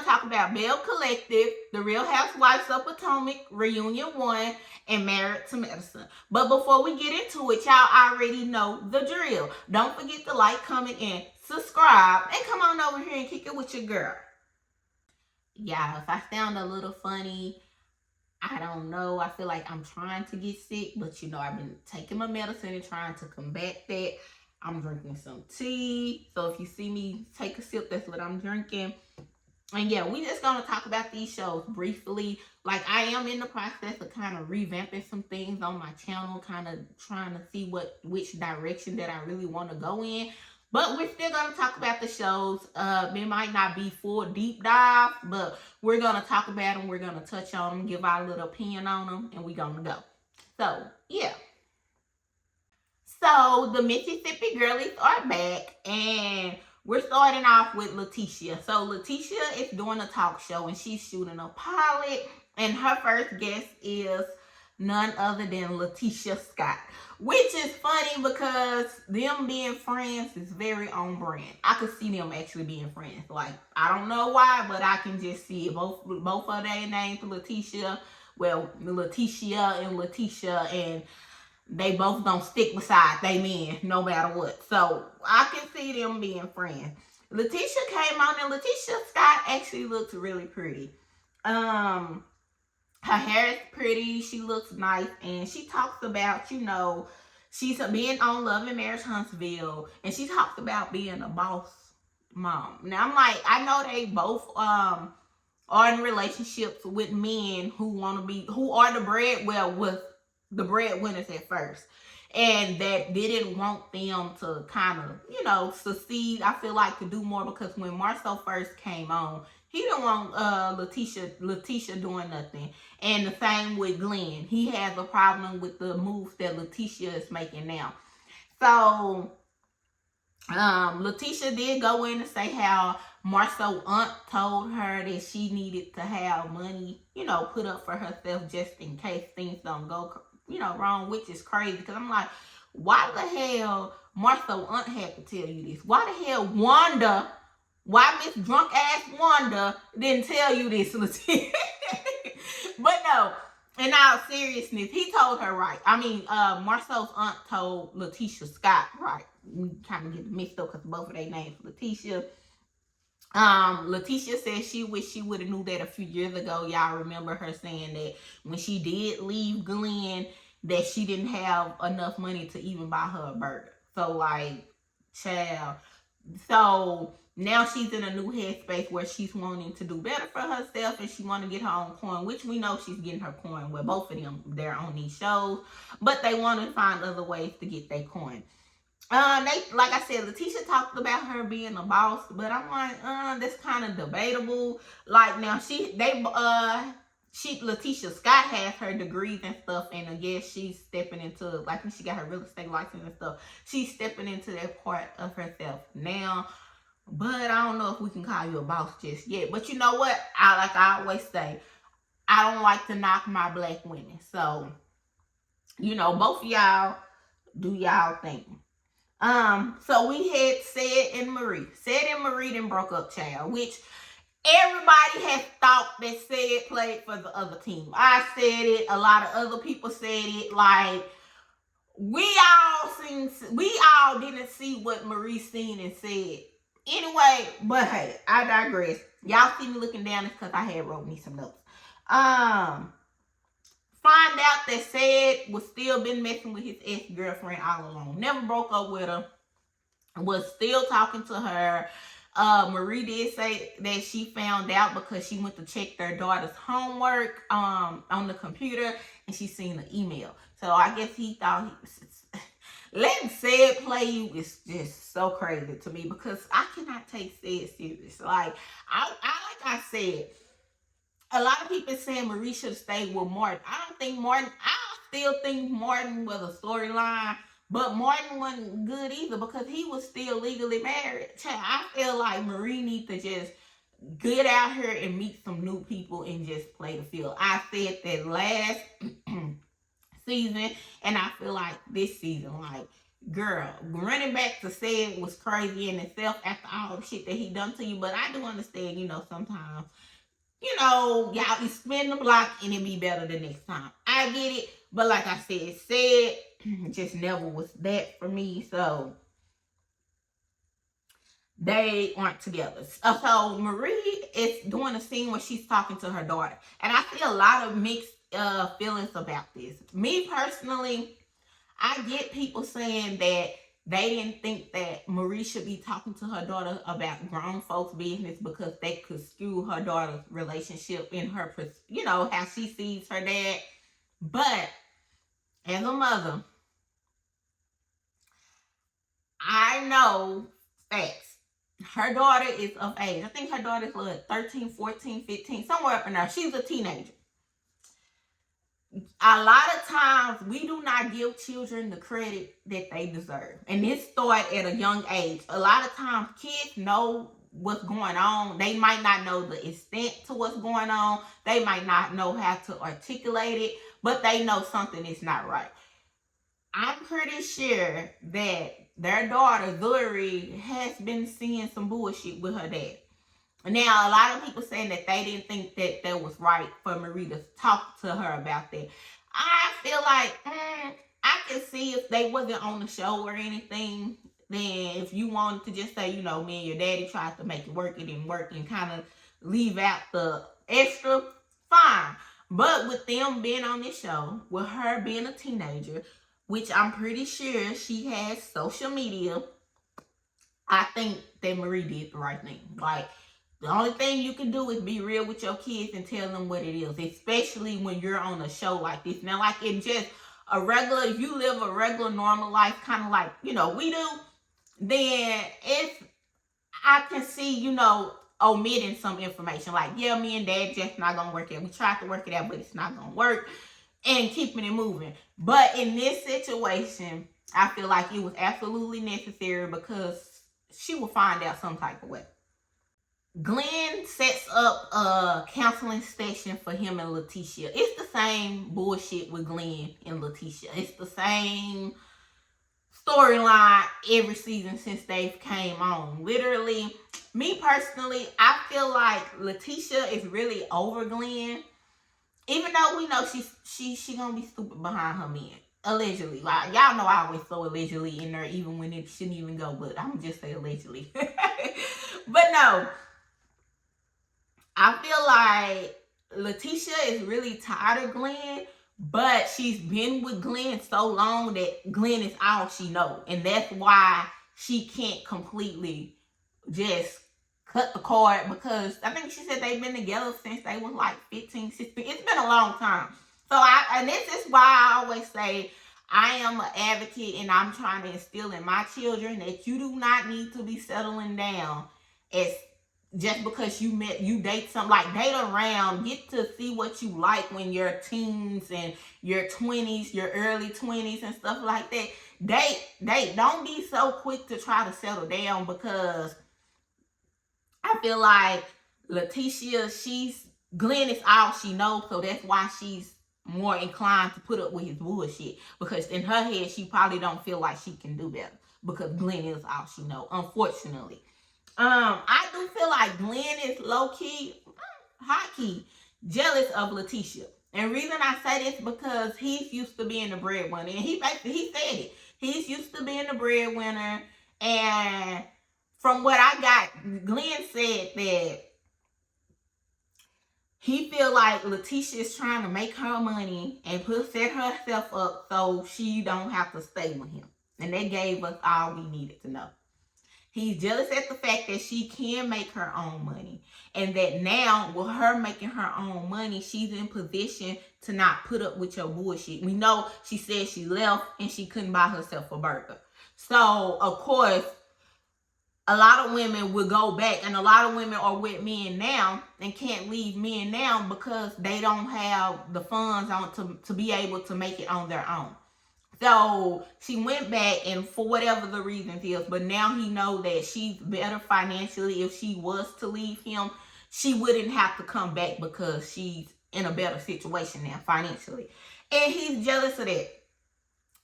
talk about Belle Collective, The Real Housewives of Potomac, Reunion 1, and Married to Medicine. But before we get into it, y'all already know the drill. Don't forget to like, comment, and subscribe. And come on over here and kick it with your girl. Yeah, if I sound a little funny, I don't know. I feel like I'm trying to get sick, but you know, I've been taking my medicine and trying to combat that. I'm drinking some tea. So if you see me take a sip, that's what I'm drinking. And yeah, we just gonna talk about these shows briefly. Like, I am in the process of kind of revamping some things on my channel, kind of trying to see which direction that I really want to go in. But we're still gonna talk about the shows. It might not be full deep dive, but we're gonna talk about them. We're gonna touch on them, give our little opinion on them, and we're gonna go. So yeah. So the Mississippi girlies are back, and we're starting off with Lateshia. So Lateshia is doing a talk show, and she's shooting a pilot, and her first guest is none other than Lateshia Scott, which is funny because them being friends is very on brand. I could see them actually being friends. Like, I don't know why, but I can just see it. Both of their names, Lateshia. Well, Lateshia and Lateshia, and they both don't stick beside they men no matter what. So I can see them being friends. Lateshia came on, and Lateshia Scott actually looks really pretty. Her hair is pretty. She looks nice, and she talks about, you know, she's being on Love and Marriage Huntsville, and she talks about being a boss mom. Now I'm like, I know they both are in relationships with men who are the breadwinners at first, and that didn't want them to kind of, you know, succeed. I feel like to do more, because when Marcel first came on, he didn't want Lateshia doing nothing. And the same with Glen. He has a problem with the moves that Lateshia is making now. So Lateshia did go in and say how Marcel's aunt told her that she needed to have money, you know, put up for herself just in case things don't go, you know, wrong, which is crazy. Because I'm like, why the hell Marcel's aunt had to tell you this? Why the hell why Miss Drunk Ass Wanda didn't tell you this, Lateshia? But no, in all seriousness, he told her right. I mean, Marcel's aunt told Lateshia Scott right. We kind of get mixed up because both of their names Lateshia. Lateshia said she wished she would have knew that a few years ago. Y'all remember her saying that when she did leave Glen, that she didn't have enough money to even buy her a burger. So like, child. So now she's in a new headspace where she's wanting to do better for herself, and she want to get her own coin, which we know she's getting her coin. Well, both of them, they're on these shows, but they want to find other ways to get their coin. Like I said, Lateshia talked about her being a boss, but I'm like, that's kind of debatable. Like, now Lateshia Scott has her degrees and stuff, and I guess she's stepping into, like, when she got her real estate license and stuff, she's stepping into that part of herself now. But I don't know if we can call you a boss just yet. But you know what? Like I always say, I don't like to knock my black women. So, you know, both of y'all do y'all thing. So we had Said and Marie. Said and Marie then broke up, child, which everybody has thought that Said played for the other team. I said it. A lot of other people said it. Like, we all didn't see what Marie seen and said. Anyway, but hey, I digress. Y'all see me looking down, it's because I had wrote me some notes. Find out that Said was still been messing with his ex-girlfriend all along. Never broke up with her. Was still talking to her. Marie did say that she found out because she went to check their daughter's homework on the computer, and she seen the email. So I guess he thought he was... Letting Said play you is just so crazy to me, because I cannot take Said serious. Like I said, a lot of people saying Marie should have stayed with Martin. I still think Martin was a storyline, but Martin wasn't good either because he was still legally married. I feel like Marie needs to just get out here and meet some new people and just play the field. I said that last season, and I feel like this season, like, girl, running back to say it was crazy in itself after all the shit that he done to you. But I do understand, sometimes, y'all be spin the block and it be better the next time. I get it. But like I said, just never was that for me. So they aren't together. So Marie is doing a scene where she's talking to her daughter. And I see a lot of mixed feelings about this. Me personally, I get people saying that they didn't think that Marie should be talking to her daughter about grown folks' business because they could skew her daughter's relationship in her, how she sees her dad. But as a mother, I know facts. Her daughter is of age. I think her daughter's 13, 14, 15, somewhere up in there. She's a teenager. A lot of times we do not give children the credit that they deserve. And this starts at a young age. A lot of times kids know what's going on. They might not know the extent to what's going on. They might not know how to articulate it, but they know something is not right. I'm pretty sure that their daughter, Zuri, has been seeing some bullshit with her dad. Now, a lot of people saying that they didn't think that that was right for Marie to talk to her about that. I feel like I can see if they wasn't on the show or anything, then if you wanted to just say, me and your daddy tried to make it work, it didn't work, and kind of leave out the extra, fine. But with them being on this show, with her being a teenager, which I'm pretty sure she has social media, I think that Marie did the right thing. Like, the only thing you can do is be real with your kids and tell them what it is, especially when you're on a show like this. Now, like in just a regular, if you live a regular, normal life, kind of like, we do, then I can see, omitting some information. Like, yeah, me and dad just not going to work it. We tried to work it out, but it's not going to work. And keeping it moving. But in this situation, I feel like it was absolutely necessary because she will find out some type of way. Glen sets up a counseling session for him and Lateshia. It's the same bullshit with Glen and Lateshia. It's the same storyline every season since they've came on. Literally, me personally, I feel like Lateshia is really over Glen. Even though we know she gonna be stupid behind her man. Allegedly. Like, y'all know I always throw allegedly in there even when it shouldn't even go, but I'm just say allegedly. But no. I feel like Lateshia is really tired of Glen, but she's been with Glen so long that Glen is all she knows. And that's why she can't completely just cut the cord, because I think she said they've been together since they was like 15, 16. It's been a long time. So and this is why I always say I am an advocate and I'm trying to instill in my children that you do not need to be settling down as just because you date something. Like, date around, get to see what you like when you're teens and your 20s, your early 20s and stuff like that. Date. Don't be so quick to try to settle down, because I feel like Lateshia, Glen is all she knows, so that's why she's more inclined to put up with his bullshit, because in her head, she probably don't feel like she can do better, because Glen is all she knows, unfortunately. I do feel like Glen is low-key, high-key, jealous of Lateshia. And reason I say this because he's used to being the breadwinner. And he said it. He's used to being the breadwinner. And from what I got, Glen said that he feel like Lateshia is trying to make her money and set herself up so she don't have to stay with him. And that gave us all we needed to know. He's jealous at the fact that she can make her own money. And that now, with her making her own money, she's in position to not put up with your bullshit. We know she said she left and she couldn't buy herself a burger. So, of course, a lot of women will go back. And a lot of women are with men now and can't leave men now because they don't have the funds to be able to make it on their own. So she went back, and for whatever the reasons is, but now he know that she's better financially. If she was to leave him, she wouldn't have to come back because she's in a better situation now financially. And he's jealous of that.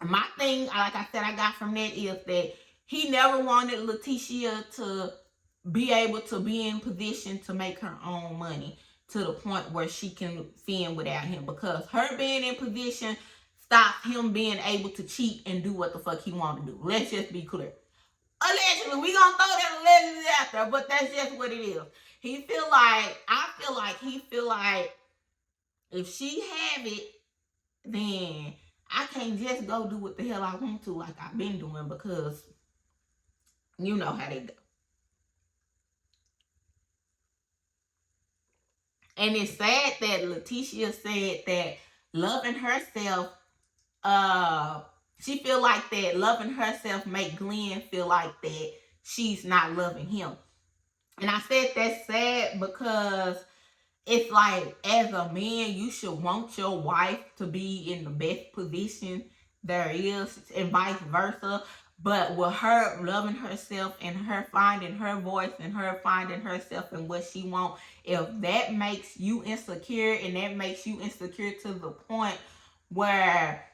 My thing, like I said, I got from that is that he never wanted Lateshia to be able to be in position to make her own money to the point where she can fend without him, because her being in position stops him being able to cheat and do what the fuck he want to do. Let's just be clear. Allegedly, we gonna throw that allegedly out there, but that's just what it is. He feel like, he feel like if she have it, then I can't just go do what the hell I want to like I've been doing, because you know how they go. And it's sad that Lateshia said that loving herself, she feel like that loving herself make Glen feel like that she's not loving him. And I said that's sad because it's like, as a man, you should want your wife to be in the best position there is, and vice versa. But with her loving herself and her finding her voice and her finding herself and what she wants, if that makes you insecure, and that makes you insecure to the point where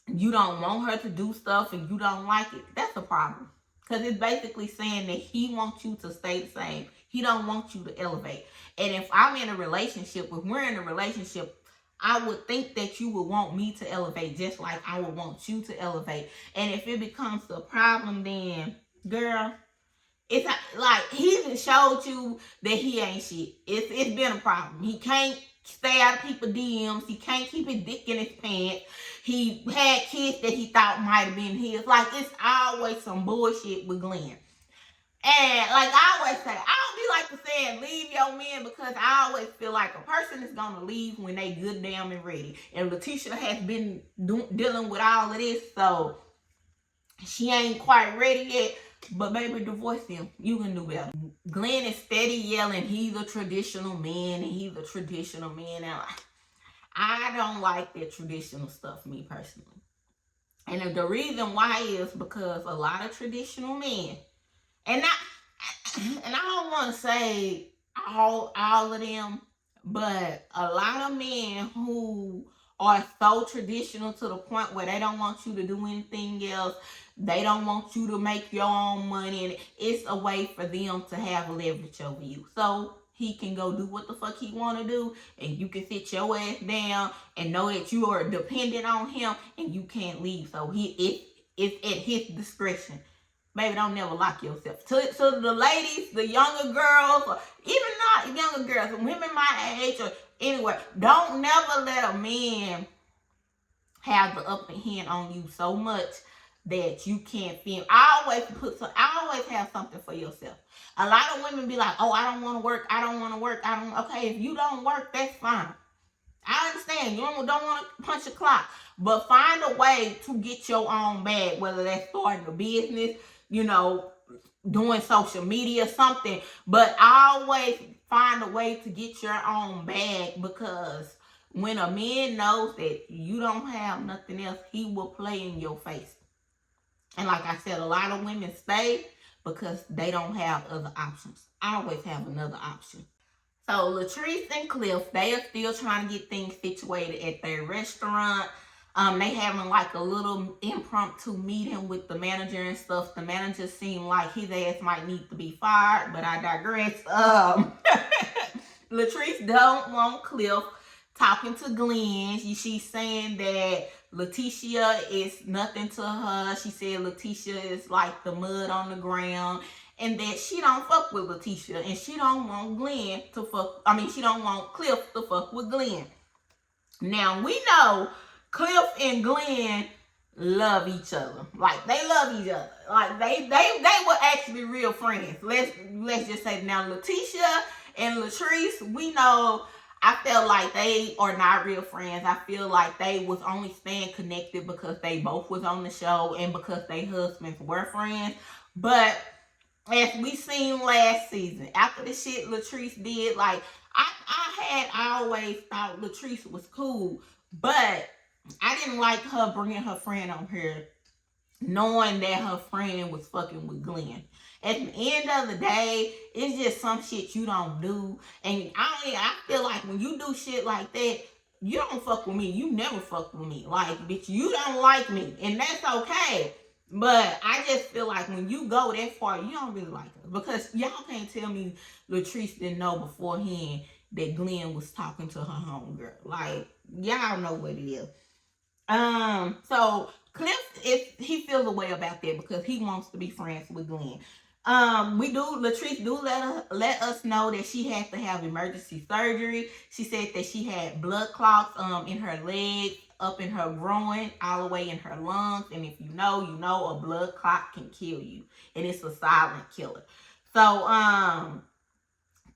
you don't want her to do stuff and you don't like it, that's a problem. Because it's basically saying that he wants you to stay the same. He don't want you to elevate. And if I'm in a relationship, if we're in a relationship, I would think that you would want me to elevate just like I would want you to elevate. And if it becomes a problem, then, girl, it's like he showed you that he ain't shit. It's been a problem. He can't stay out of people's DMs. He can't keep his dick in his pants. He had kids that he thought might have been his. Like, it's always some bullshit with Glen. And like I always say, I don't be like to saying leave your man, because I always feel like a person is going to leave when they good, damn, and ready. And Lateshia has been dealing with all of this, so she ain't quite ready yet. But baby, divorce him. You can do better. Glen is steady yelling, he's a traditional man, and he's a traditional man. And I don't like that traditional stuff, me personally. And the reason why is because a lot of traditional men, and I don't want to say all of them, but a lot of men who are so traditional to the point where they don't want you to do anything else. They don't want you to make your own money, and it's a way for them to have leverage over you. So he can go do what the fuck he want to do, and you can sit your ass down and know that you are dependent on him and you can't leave. So it's at his discretion. Baby, don't never lock yourself. To the ladies, the younger girls, or even not younger girls, women my age or anywhere, don't never let a man have the upper hand on you so much that you can't feel. I always have something for yourself. A lot of women be like, oh, I don't want to work. Okay, if you don't work, that's fine. I understand. You don't want to punch a clock. But find a way to get your own bag, whether that's starting a business, doing social media, something. But always find a way to get your own bag, because when a man knows that you don't have nothing else, he will play in your face. And like I said, a lot of women stay because they don't have other options. I always have another option. So Latrice and Cliff, they are still trying to get things situated at their restaurant. They having like a little impromptu meeting with the manager and stuff. The manager seemed like his ass might need to be fired, but I digress. Latrice don't want Cliff talking to Glen. She's saying that Lateshia is nothing to her. She said Lateshia is like the mud on the ground, and that she don't fuck with Lateshia, and she don't want she don't want Cliff to fuck with Glen. Now we know Cliff and Glen love each other. Like, they love each other. Like, they were actually real friends. Let's just say, now Lateshia and Latrice, we know, I felt like they are not real friends. I feel like they was only staying connected because they both was on the show and because their husbands were friends. But as we seen last season, after the shit Latrice did, like, I always thought Latrice was cool, but I didn't like her bringing her friend on here knowing that her friend was fucking with Glen. At the end of the day, it's just some shit you don't do. And I feel like when you do shit like that, you don't fuck with me. You never fuck with me. Like, bitch, you don't like me. And that's okay. But I just feel like when you go that far, you don't really like us. Because y'all can't tell me Latrice didn't know beforehand that Glen was talking to her homegirl. Like, y'all know what it is. So Cliff, he feels a way about that because he wants to be friends with Glen. Latrice do let us know that she had to have emergency surgery. She said that she had blood clots in her leg, up in her groin, all the way in her lungs. And if you know, a blood clot can kill you. And it's a silent killer. So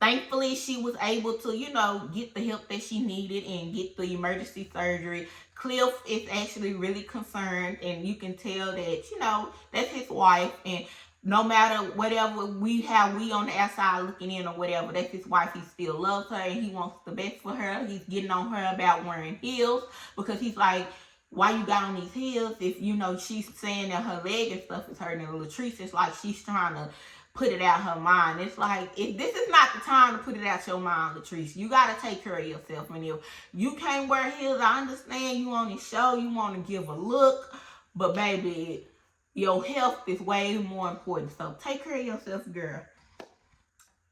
thankfully she was able to, get the help that she needed and get the emergency surgery. Cliff is actually really concerned, and you can tell that, that's his wife, and no matter whatever we on the outside looking in or whatever, that's his wife. He still loves her and he wants the best for her. He's getting on her about wearing heels because he's like, why you got on these heels if, she's saying that her leg and stuff is hurting. And Latrice is like, she's trying to put it out her mind. It's like, if this is not the time to put it out your mind, Latrice, you got to take care of yourself. And if you can't wear heels, I understand you on the show, you want to give a look, but baby, your health is way more important. So take care of yourself, girl.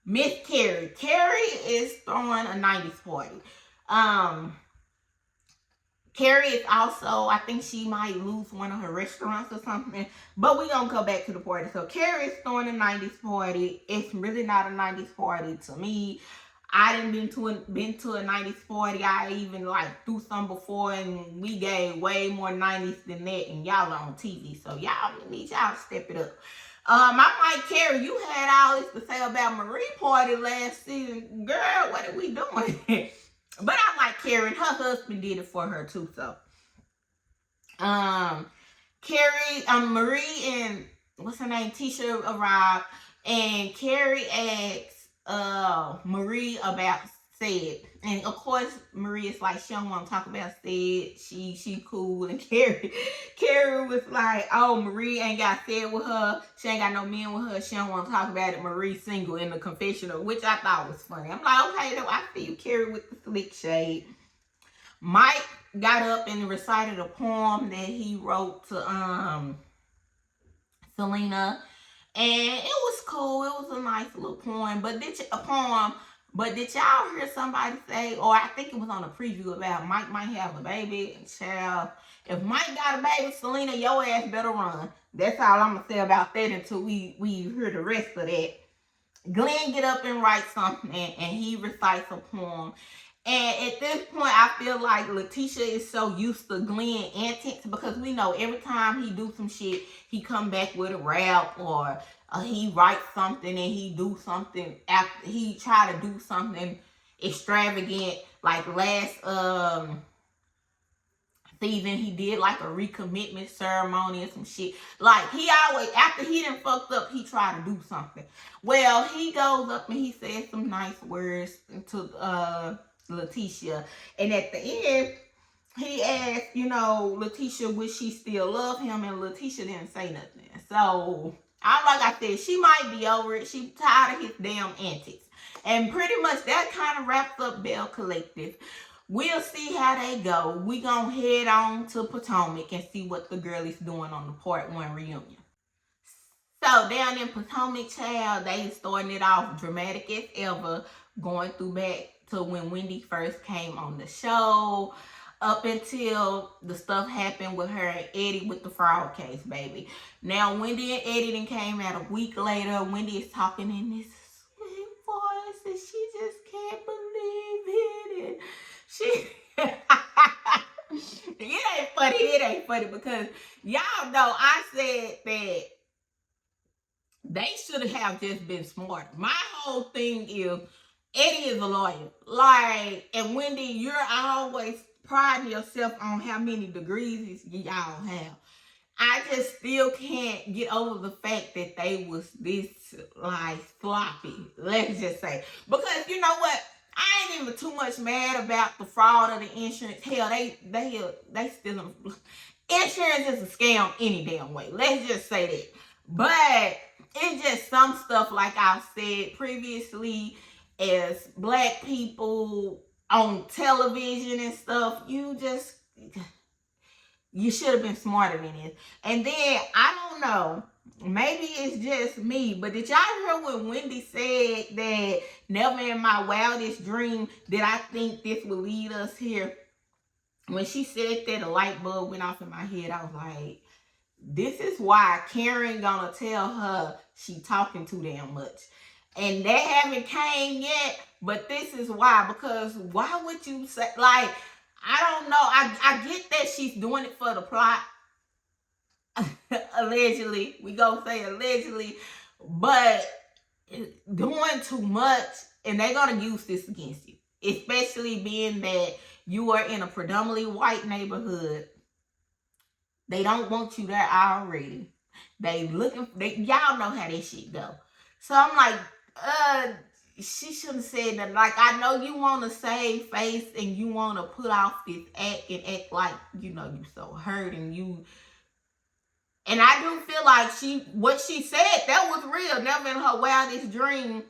Miss Kerri. Kerri is throwing a 90s party. Kerri is also, I think she might lose one of her restaurants or something. But we're going to go back to the party. So Kerri is throwing a 90s party. It's really not a 90s party to me. I done been to a 90s party. I even threw some before, and we gave way more 90s than that, and y'all are on TV. So y'all need y'all to step it up. I'm like, Kerri, you had all this to say about Marie party last season. Girl, what are we doing? But I like Kerri, and her husband did it for her too. So Kerri, Marie and what's her name, Tisha arrived, and Kerri asked Marie about said, and of course Marie is like, she don't want to talk about said. She cool. And Kerri was like, oh, Marie ain't got said with her, she ain't got no men with her, she don't want to talk about it. Marie single in the confessional, which I thought was funny. I'm like, okay, though, I feel Kerri with the slick shade. Mike got up and recited a poem that he wrote to Selena. And it was cool. It was a nice little poem. But did y'all hear somebody say, or I think it was on a preview about Mike might have a baby? Child, if Mike got a baby, Selena, your ass better run. That's all I'm going to say about that until we hear the rest of that. Glen get up and write something, and he recites a poem. And at this point, I feel like Lateshia is so used to Glen antics, because we know every time he do some shit, he come back with a rap, or he writes something and he do something after he try to do something extravagant. Like last season, he did like a recommitment ceremony or some shit. Like he always, after he done fucked up, he try to do something. Well, he goes up and he says some nice words to Lateshia, and at the end he asked, Lateshia, would she still love him? And Lateshia didn't say nothing. So like I said, she might be over it. She tired of his damn antics. And pretty much that kind of wraps up Belle Collective. We'll see how they go. We gonna head on to Potomac and see what the girl is doing on the part 1 reunion. So down in Potomac, child, they starting it off dramatic as ever, going through back to when Wendy first came on the show, up until the stuff happened with her and Eddie with the fraud case, baby. Now, Wendy and Eddie then came out a week later. Wendy is talking in this sweet voice, and she just can't believe it. And it ain't funny because y'all know I said that they should have just been smart. My whole thing is, Eddie is a lawyer. And Wendy, you're always priding yourself on how many degrees y'all have. I just still can't get over the fact that they was this sloppy. Let's just say. Because you know what? I ain't even too much mad about the fraud of the insurance. Hell, they still insurance is a scam any damn way. Let's just say that. But it's just some stuff, like I said previously, as black people, on television and stuff. You should have been smarter than this. And then, I don't know, maybe it's just me, but did y'all hear when Wendy said that never in my wildest dream did I think this would lead us here? When she said that, a light bulb went off in my head. I was like, this is why Karen gonna tell her she talking too damn much. And that haven't came yet, but this is why. Because why would you say, like, I don't know. I get that she's doing it for the plot. Allegedly. We gonna say allegedly. But doing too much, and they're gonna use this against you. Especially being that you are in a predominantly white neighborhood. They don't want you there already. Y'all know how this shit go. So I'm like, she shouldn't have said that. Like, I know you want to save face and you want to put off this act and act like, you so hurt and you. And I do feel like what she said, that was real. Never in her wildest dream.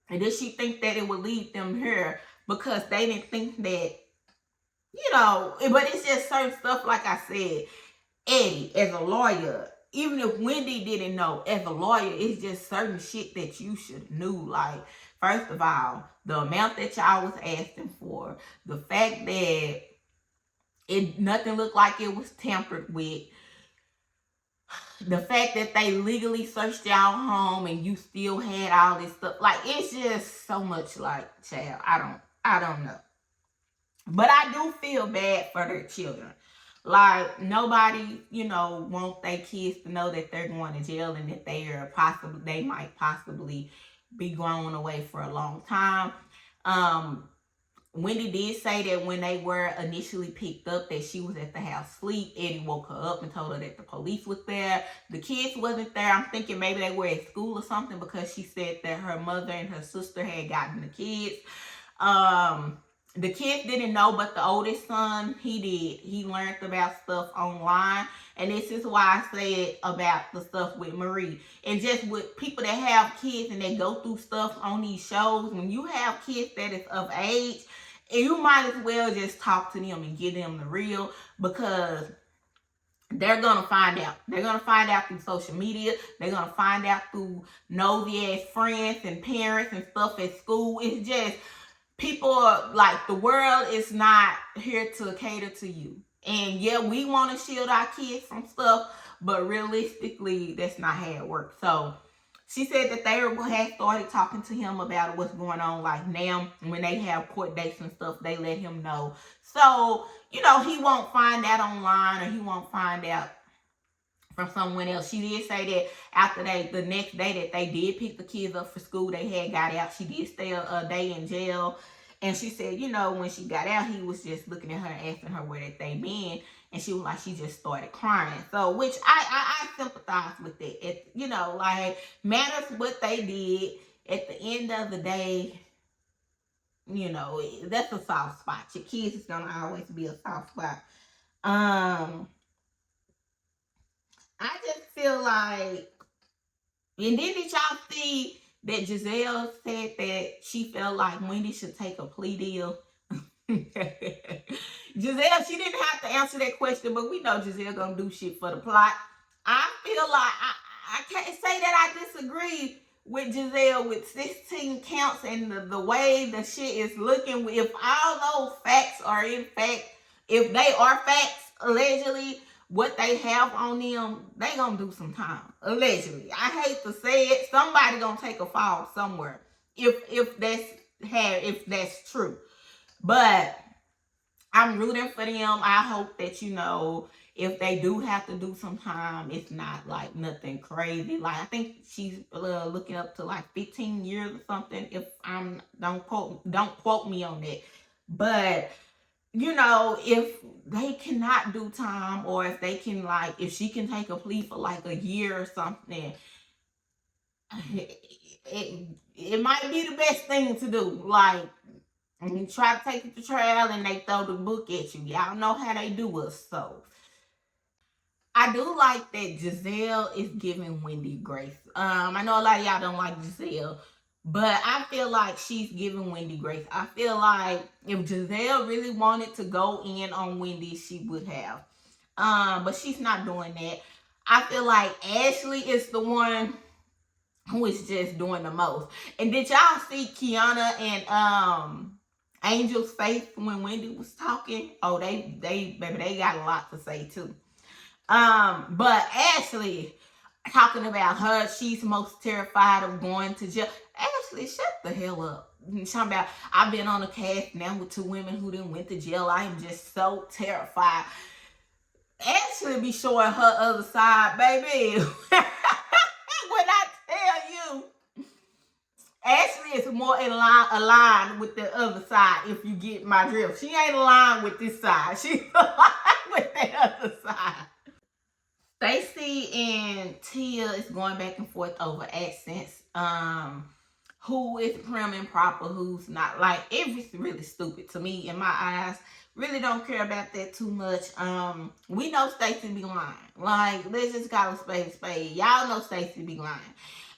And did she think that it would lead them here because they didn't think that, but it's just certain stuff, like I said. Eddie, as a lawyer, even if Wendy didn't know, as a lawyer, it's just certain shit that you should knew. Like, first of all, the amount that y'all was asking for, the fact that nothing looked like it was tampered with, the fact that they legally searched y'all home and you still had all this stuff. Like, it's just so much, like, child, I don't know. But I do feel bad for their children. Like, nobody, want their kids to know that they're going to jail and that they might possibly be going away for a long time. Wendy did say that when they were initially picked up, that she was at the house asleep. Eddie woke her up and told her that the police was there. The kids wasn't there. I'm thinking maybe they were at school or something, because she said that her mother and her sister had gotten the kids. The kids didn't know, but the oldest son, he did. He learned about stuff online. And this is why I said about the stuff with Marie. And just with people that have kids and they go through stuff on these shows, when you have kids that is of age, you might as well just talk to them and give them the real, because they're going to find out. They're going to find out through social media. They're going to find out through nosy-ass friends and parents and stuff at school. It's just, people are like, the world is not here to cater to you. And yeah, we want to shield our kids from stuff, but realistically, that's not how it works. So she said that they had started talking to him about what's going on. Like, now, when they have court dates and stuff, they let him know. So, he won't find out online, or he won't find out from someone else. She did say that after the next day that they did pick the kids up for school, they had got out. She did stay a day in jail. And she said, when she got out, he was just looking at her and asking her where they been. And she was like, she just started crying. So, which I sympathize with that. Like, matters what they did. At the end of the day, that's a soft spot. Your kids is going to always be a soft spot. I just feel like, and then did y'all see that Giselle said that she felt like Wendy should take a plea deal? Giselle, she didn't have to answer that question, but we know Giselle gonna do shit for the plot. I feel like I can't say that I disagree with Giselle with 16 counts and the way the shit is looking. If all those facts are in fact, if they are facts, allegedly, what they have on them, they gonna do some time. Allegedly. I hate to say it. Somebody gonna take a fall somewhere. If that's true. But I'm rooting for them. I hope that, if they do have to do some time, it's not like nothing crazy. Like, I think she's looking up to like 15 years or something. If don't quote me on that. But if they cannot do time, or if they can, like, if she can take a plea for like a year or something, it might be the best thing to do. Like, and you try to take it to trial and they throw the book at you. Y'all know how they do us. So I do like that Giselle is giving Wendy grace. I know a lot of y'all don't like Giselle, But I feel like she's giving Wendy grace. I feel like if Giselle really wanted to go in on Wendy, she would have. But she's not doing that. I feel like Ashley is the one who is just doing the most. And did y'all see Kiana and Angel's face when Wendy was talking? Oh, they got a lot to say too. But Ashley talking about her, she's most terrified of going to jail. Ashley, shut the hell up. Talking about, I've been on a cast now with 2 women who didn't went to jail. I am just so terrified. Ashley be showing her other side, baby. When I tell you, Ashley is more aligned with the other side, if you get my drift. She ain't aligned with this side. She's aligned with the other side. Stacey and Tia is going back and forth over accents. Who is prim and proper, who's not. Like, it's really stupid to me in my eyes. Really don't care about that too much. We know Stacey be lying. Like, let's just call it spade a spade. Y'all know Stacey be lying.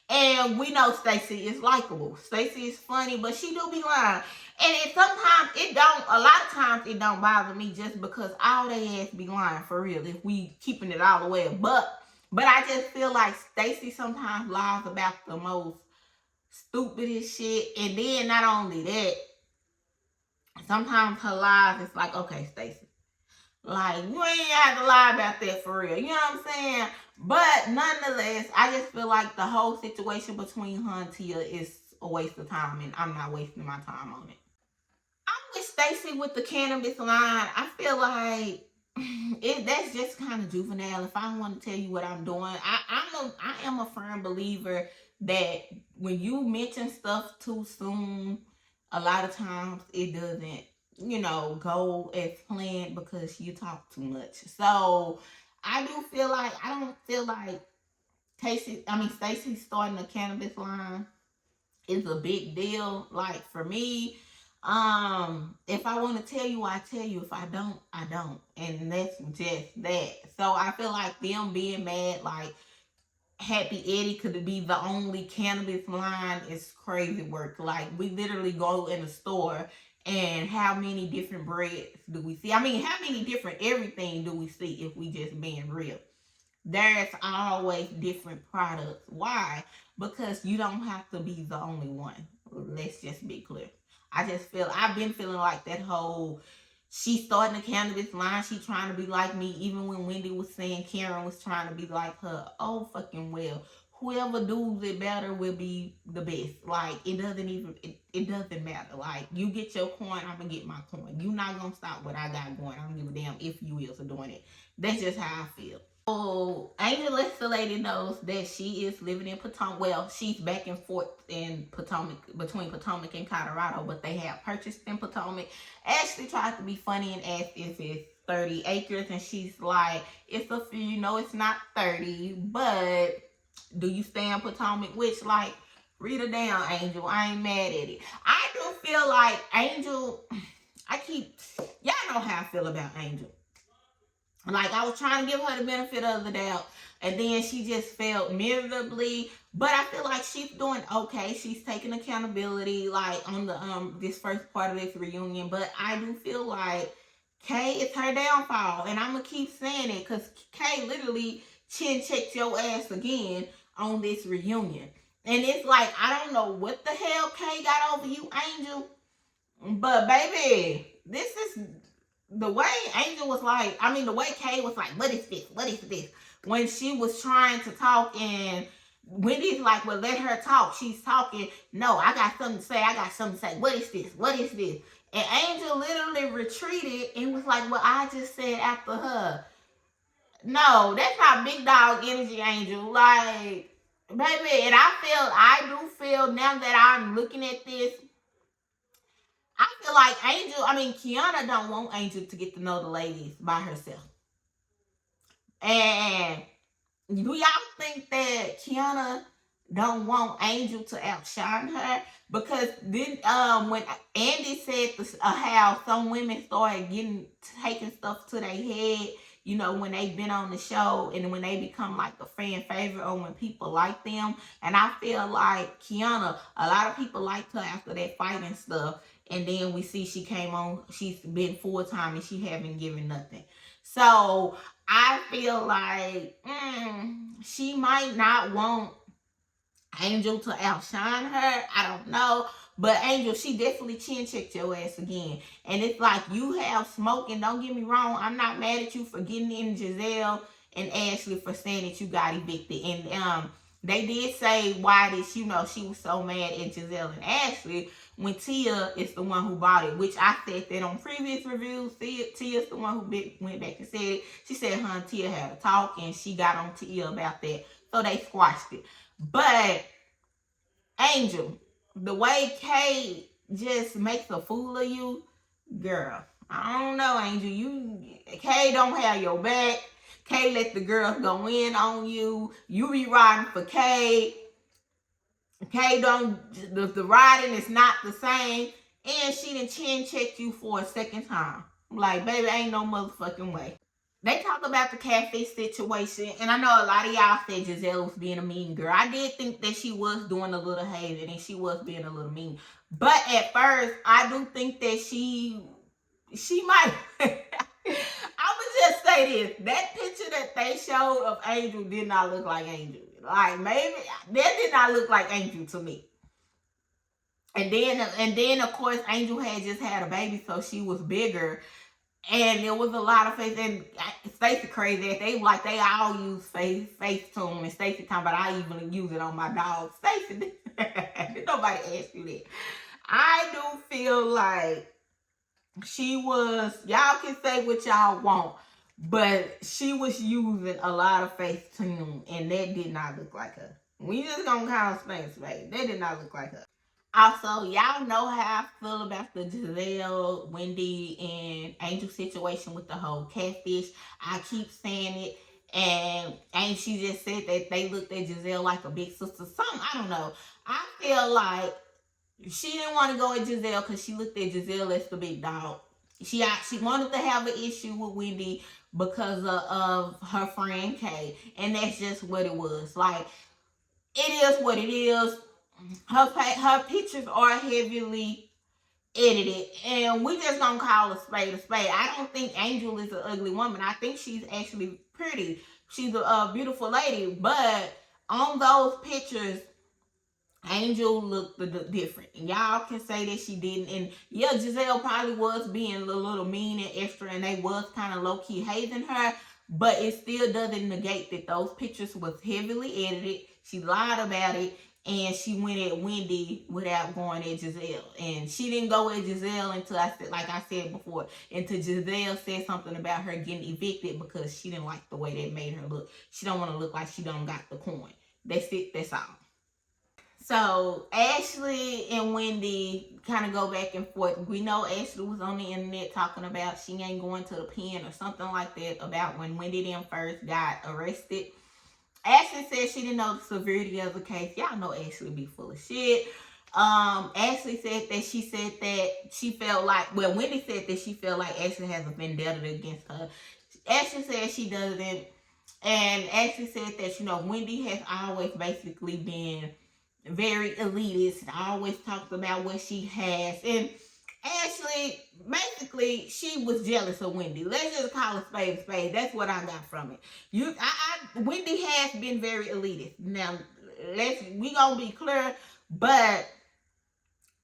And we know Stacey is likable. Stacey is funny, but she do be lying. And sometimes it don't, a lot of times it don't bother me just because all they ass be lying for real. If we keeping it all the way but I just feel like Stacey sometimes lies about the most stupidest shit. And then not only that, sometimes her lies, it's like, okay, Stacey, like, you ain't have to lie about that for real. You know what I'm saying? But nonetheless, I just feel like the whole situation between her and Tia is a waste of time, and I'm not wasting my time on it. I'm with Stacey with the cannabis line. I feel like that's just kind of juvenile. If I want to tell you what I'm doing, I am a firm believer that when you mention stuff too soon, a lot of times it doesn't, go as planned because you talk too much. So I don't feel like Stacey starting a cannabis line is a big deal. Like, for me, if I want to tell you, I tell you. If I don't, I don't. And that's just that. So I feel like them being mad, like Happy Eddie could be the only cannabis line, is crazy work. Like, we literally go in the store, and how many different breads do we see? I mean, how many different everything do we see if we just being real? There's always different products. Why? Because you don't have to be the only one. Let's just be clear. I've been feeling like that whole, she starting a cannabis line, she trying to be like me, even when Wendy was saying Karen was trying to be like her. Oh, fucking well. Whoever does it better will be the best. Like, it doesn't matter. Like, you get your coin, I'm gonna get my coin. You not gonna stop what I got going. I don't give a damn if you is doing it. That's just how I feel. So, Angel the lady knows that she is living in Potomac. Well, she's back and forth in Potomac, between Potomac and Colorado, but they have purchased in Potomac. Ashley tried to be funny and asked if it's 30 acres, and she's like, it's a few, it's not 30, but do you stay in Potomac? Which, like, read her down, Angel. I ain't mad at it. I do feel like Angel, y'all know how I feel about Angel. Like, I was trying to give her the benefit of the doubt, and then she just failed miserably. But I feel like she's doing okay. She's taking accountability, like, on the this first part of this reunion. But I do feel like Kay is her downfall, and I'm gonna keep saying it because Kay literally chin checked your ass again on this reunion. And it's like, I don't know what the hell Kay got over you, Angel, but baby, this is the way Angel was like, the way Kay was like, what is this? What is this? When she was trying to talk, and Wendy's like, well, let her talk. She's talking. No, I got something to say. I got something to say. What is this? What is this? And Angel literally retreated and was like, well, I just said after her. No, that's not big dog energy, Angel. Like, baby, and I do feel now that I'm looking at this, I feel like Kiana don't want Angel to get to know the ladies by herself. And do y'all think that Kiana don't want Angel to outshine her? Because then when Andy said how some women started taking stuff to their head, you know, when they've been on the show and when they become like a fan favorite or when people like them. And I feel like Kiana, a lot of people liked her after that fight and stuff. And then we see she came on, she's been full time and she haven't given nothing. So I feel like she might not want Angel to outshine her. I don't know. But Angel, she definitely chin checked your ass again. And it's like you have smoke, and don't get me wrong, I'm not mad at you for getting in Giselle and Ashley for saying that you got evicted. And they did say why this, you know, she was so mad at Giselle and Ashley when Tia is the one who bought it, which I said that on previous reviews. Tia's the one who went back and said it. She said her and Tia had a talk and she got on Tia about that. So they squashed it. But Angel, the way Kay just makes a fool of you, girl, I don't know, Angel. Kay don't have your back. Kay let the girls go in on you. You be riding for Kay. Kay don't, the riding is not the same. And she done chin checked you for a second time. Like, baby, ain't no motherfucking way. They talk about the catfish situation, and I know a lot of y'all said Giselle was being a mean girl. I did think that she was doing a little hazing and she was being a little mean. But at first, I do think that she might. I would just say this. That picture that they showed of Angel did not look like Angel. Like, maybe, that did not look like Angel to me. And then of course, Angel had just had a baby, so she was bigger. And there was a lot of face, and Stacey crazy. They all use Facetune, and Stacey talking about I even use it on my dog. Stacey, nobody asked you that. I do feel like she was, y'all can say what y'all want, but she was using a lot of Facetune, and that did not look like her. We just gonna call Stacey, that did not look like her. Also, y'all know how I feel about the Giselle, Wendy, and Angel situation with the whole catfish. I keep saying it. And she just said that they looked at Giselle like a big sister. Something, I don't know. I feel like she didn't want to go at Giselle because she looked at Giselle as the big dog. She wanted to have an issue with Wendy because of her friend Kay. And that's just what it was. Like, it is what it is. Her pictures are heavily edited, and we just gonna call a spade a spade. I don't think Angel is an ugly woman. I think she's actually pretty. She's a beautiful lady, but on those pictures, Angel looked different. And y'all can say that she didn't. And yeah, Giselle probably was being a little mean and extra, and they was kind of low-key hazing her, but it still doesn't negate that those pictures was heavily edited. She lied about it. And she went at Wendy without going at Giselle. And she didn't go at Giselle until I said before, until Giselle said something about her getting evicted because she didn't like the way that made her look. She don't want to look like she don't got the coin. That's it. That's all. So Ashley and Wendy kind of go back and forth. We know Ashley was on the internet talking about she ain't going to the pen or something like that about when Wendy them first got arrested. Ashley said she didn't know the severity of the case. Y'all know Ashley be full of shit. Ashley said that she felt like, well, Wendy said that she felt like Ashley has a vendetta against her. Ashley said she doesn't. And Ashley said that, you know, Wendy has always basically been very elitist. Always talks about what she has. And Ashley, basically, she was jealous of Wendy. Let's just call a spade a spade. That's what I got from it. Wendy has been very elitist. Now, we gonna be clear, but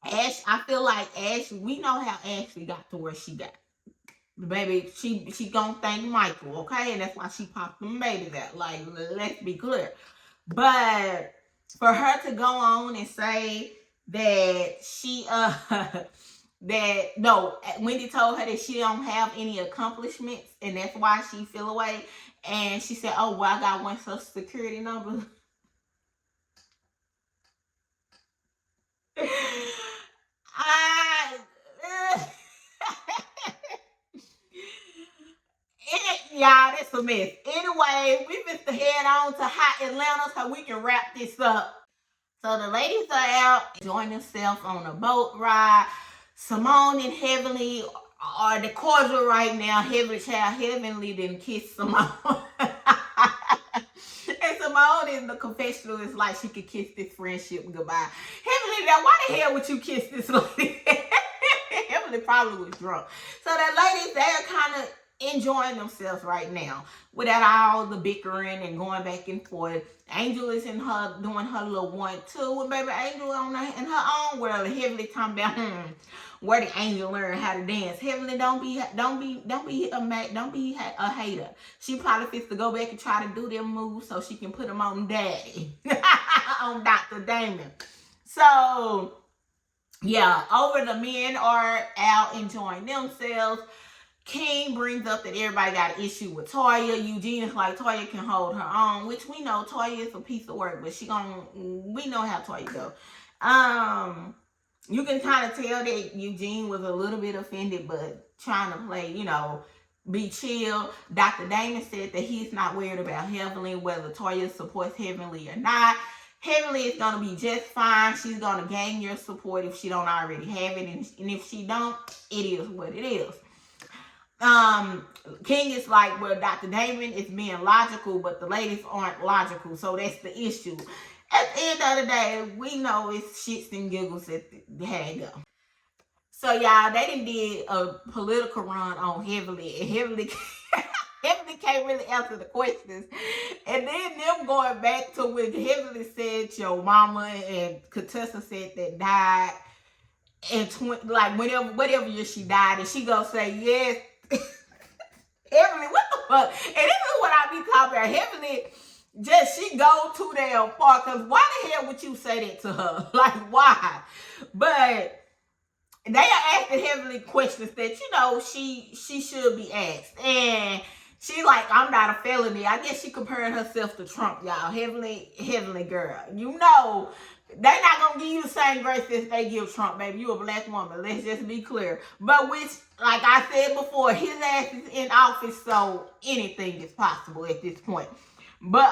I feel like we know how Ashley got to where she got. Baby, she gonna thank Michael, okay? And that's why she popped them babies out. Like, let's be clear. But for her to go on and say that Wendy told her that she don't have any accomplishments and that's why she feel away. And she said, oh, well, I got one social security number. Y'all, that's a mess. Anyway, we missed to head on to Hot Atlanta so we can wrap this up. So the ladies are out enjoying themselves on a boat ride. Simone and Heavenly are the cordial right now. Heavenly Child, Heavenly didn't kiss Simone. And Simone in the confessional is like she could kiss this friendship goodbye. Heavenly, now why the hell would you kiss this lady? Heavenly probably was drunk. So that ladies, they're kind of enjoying themselves right now without all the bickering and going back and forth. Angel is in her doing her little 1-2, and baby Angel in her own world. And Heavenly talking about where did Angel learn how to dance? Heavenly, don't be a hater. She probably fits to go back and try to do them moves so she can put them on Daddy, on Dr. Damon. So yeah, over the men are out enjoying themselves. King brings up that everybody got an issue with Toya. Eugene is like, Toya can hold her own, which we know Toya is a piece of work, but we know how Toya go. You can kind of tell that Eugene was a little bit offended, but trying to play, be chill. Dr. Damon said that he's not worried about Heavenly, whether Toya supports Heavenly or not. Heavenly is going to be just fine. She's going to gain your support if she don't already have it. And if she don't, it is what it is. King is like, well, Dr. Damon is being logical, but the ladies aren't logical. So that's the issue. At the end of the day, we know it's shits and giggles at the hang up. So y'all, they did a political run on Heavenly, and Heavenly can't really answer the questions. And then them going back to when Heavenly said your mama and Contessa said that died and whatever year she died, and she gonna say yes. Heavenly, what the fuck? And this is what I be talking about. Heavenly, she go too damn far, because why the hell would you say that to her? Like, why? But they are asking Heavenly questions that, she should be asked. And she like, I'm not a felony. I guess she comparing herself to Trump, y'all. Heavenly girl. They not gonna give you the same grace as they give Trump, baby. You a black woman. Let's just be clear. But which, like I said before, his ass is in office, so anything is possible at this point. But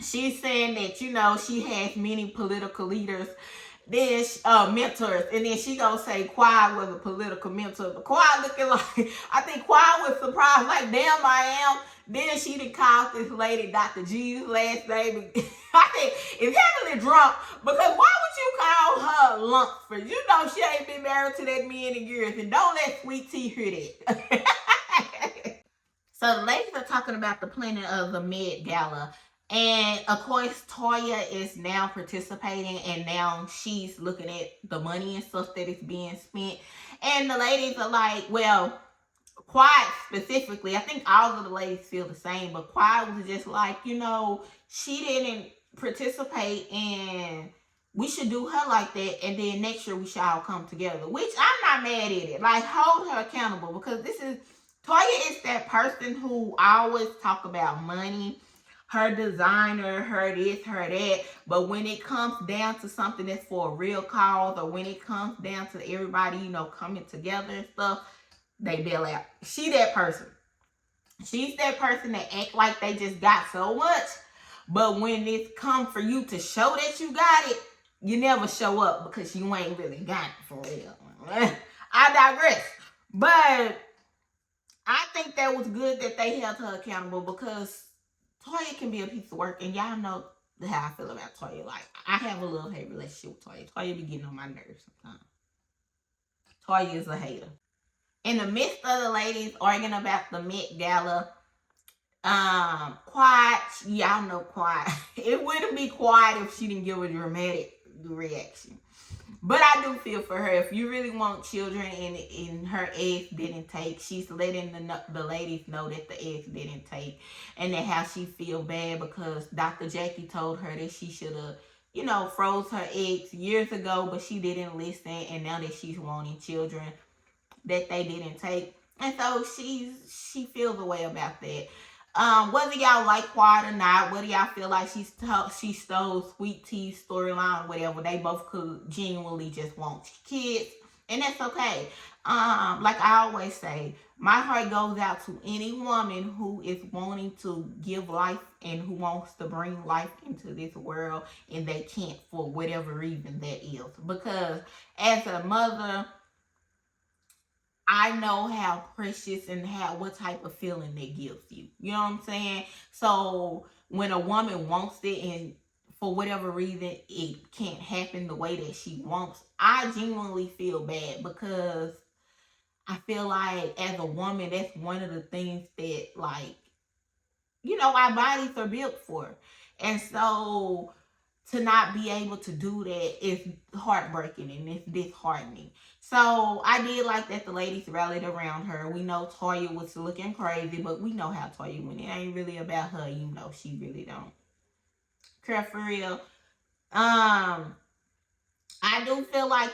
she's saying that she has many political leaders, then mentors, and then she gonna say Quad was a political mentor. But Quad looking like, I think Quad was surprised, like, damn, I am. Then she done called this lady Dr. G's last name. I think it's Heavenly drunk, because why would you call her Lumpford? She ain't been married to that man in years, and don't let Sweet Tea hear that. So the ladies are talking about the planning of the Met Gala. And of course, Toya is now participating, and now she's looking at the money and stuff that is being spent. And the ladies are like, well, Quiet specifically, I think all of the ladies feel the same, but Quiet was just like, she didn't participate, and we should do her like that, and then next year we should all come together, which I'm not mad at it. Like, hold her accountable, because Toya is that person who always talk about money, her designer, her this, her that, but when it comes down to something that's for a real cause, or when it comes down to everybody, coming together and stuff, they bail out. She that person. She's that person that act like they just got so much, but when it comes for you to show that you got it, you never show up because you ain't really got it for real. I digress. But I think that was good that they held her accountable, because Toya can be a piece of work, and y'all know how I feel about Toya. Like, I have a love-hate relationship with Toya. Toya be getting on my nerves sometimes. Toya is a hater. In the midst of the ladies arguing about the Met Gala, Quiet, y'all know Quiet. It wouldn't be Quiet if she didn't give a dramatic reaction. But I do feel for her. If you really want children and her eggs didn't take, she's letting the ladies know that the eggs didn't take, and that how she feel bad because Dr. Jackie told her that she should have, froze her eggs years ago, but she didn't listen, and now that she's wanting children that they didn't take. And so she feels a way about that. Whether y'all like Quiet or not, whether y'all feel like she stole Sweet Tea's storyline or whatever, they both could genuinely just want kids, and that's okay. Like I always say, my heart goes out to any woman who is wanting to give life and who wants to bring life into this world, and they can't for whatever reason that is. Because as a mother, I know how precious and what type of feeling that gives you. You know what I'm saying? So when a woman wants it and for whatever reason it can't happen the way that she wants, I genuinely feel bad, because I feel like as a woman, that's one of the things that, like, our bodies are built for. And so to not be able to do that is heartbreaking and it's disheartening. So I did like that the ladies rallied around her. We know Toya was looking crazy, but we know how Toya, when it ain't really about her, she really don't care for real. I do feel like,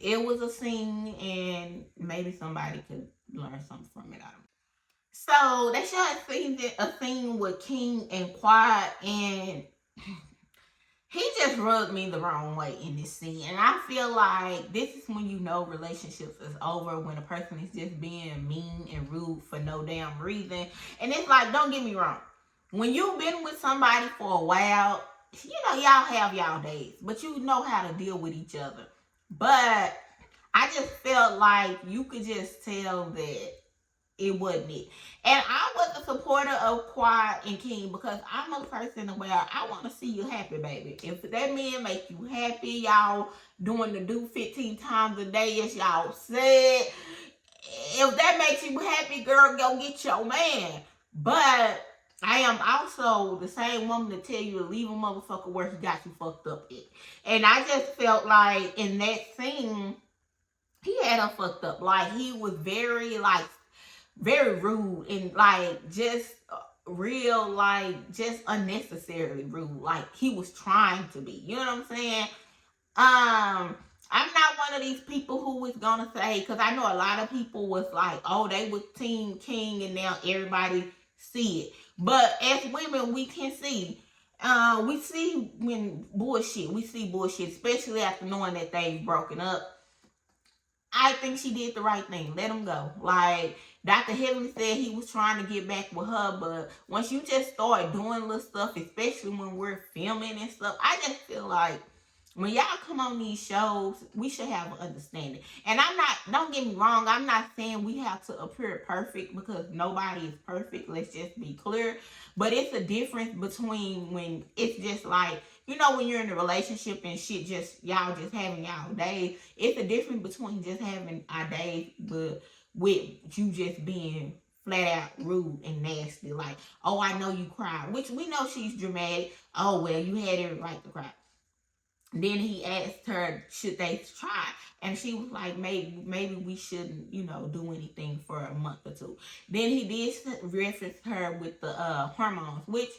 it was a scene and maybe somebody could learn something from it. I don't know. So they showed a scene with King and Quiet, and he just rubbed me the wrong way in this scene. And I feel like this is when relationships is over, when a person is just being mean and rude for no damn reason. And it's like, don't get me wrong, when you've been with somebody for a while, y'all have y'all days, but you know how to deal with each other. But I just felt like you could just tell that it wasn't it. And I was a supporter of Quiet and King, because I'm a person where I want to see you happy, baby. If that man make you happy, y'all doing the do 15 times a day as y'all said, if that makes you happy, girl, go get your man. But I am also the same woman to tell you to leave a motherfucker where he got you fucked up at. And I just felt like in that scene, he had her fucked up. Like, he was very rude and just real, just unnecessarily rude. Like, he was trying to be. You know what I'm saying? I'm not one of these people who was gonna say, because I know a lot of people was like, oh, they was Team King and now everybody see it. But as women, we can see. We see bullshit, especially after knowing that they've broken up. I think she did the right thing. Let him go. Like, Dr. Heavenly said he was trying to get back with her, but once you just start doing little stuff, especially when we're filming and stuff, I just feel like when y'all come on these shows, we should have an understanding. And don't get me wrong, I'm not saying we have to appear perfect, because nobody is perfect. Let's just be clear. But it's a difference between when it's just like, when you're in a relationship and shit, y'all just having y'all days. It's a difference between just having our days, but with you just being flat out rude and nasty. Like, oh, I know you cried, which we know she's dramatic. Oh, well, you had every right to cry. Then he asked her, should they try? And she was like, maybe we shouldn't, do anything for a month or two. Then he did reference her with the hormones, which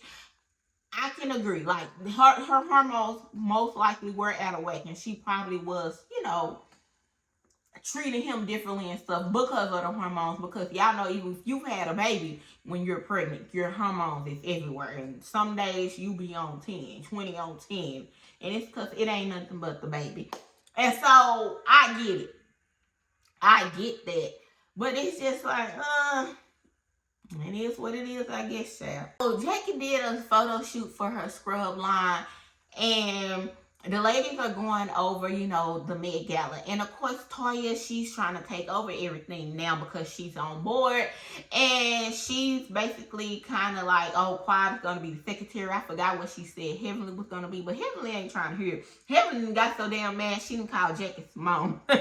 I can agree. Like, her hormones most likely were out of whack, and she probably was, treating him differently and stuff because of the hormones. Because y'all know, even if you've had a baby, when you're pregnant, your hormones is everywhere. And some days you be on 10, 20 on 10. And it's because it ain't nothing but the baby. And so, I get it. I get that. But it's just like, it is what it is, I guess, child. So, Jackie did a photo shoot for her scrub line. And the ladies are going over, the Met Gala. And of course, Toya, she's trying to take over everything now because she's on board. And she's basically kind of like, oh, Quiet is going to be the secretary. I forgot what she said Heavenly was going to be. But Heavenly ain't trying to hear it. Heavenly got so damn mad, she didn't call Jackie Simone. And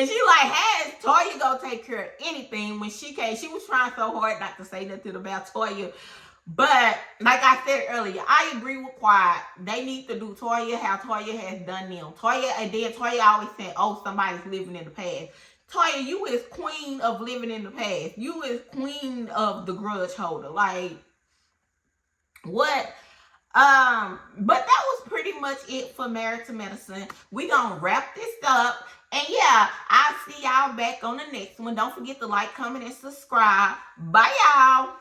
she like, hey, Toya going to take care of anything. When she came, she was trying so hard not to say nothing about Toya. But, like I said earlier, I agree with Quiet. They need to do Toya how Toya has done them. Toya always said, oh, somebody's living in the past. Toya, you is queen of living in the past. You is queen of the grudge holder. Like, what? But that was pretty much it for Married to Medicine. We gonna wrap this up. And yeah, I'll see y'all back on the next one. Don't forget to like, comment, and subscribe. Bye, y'all.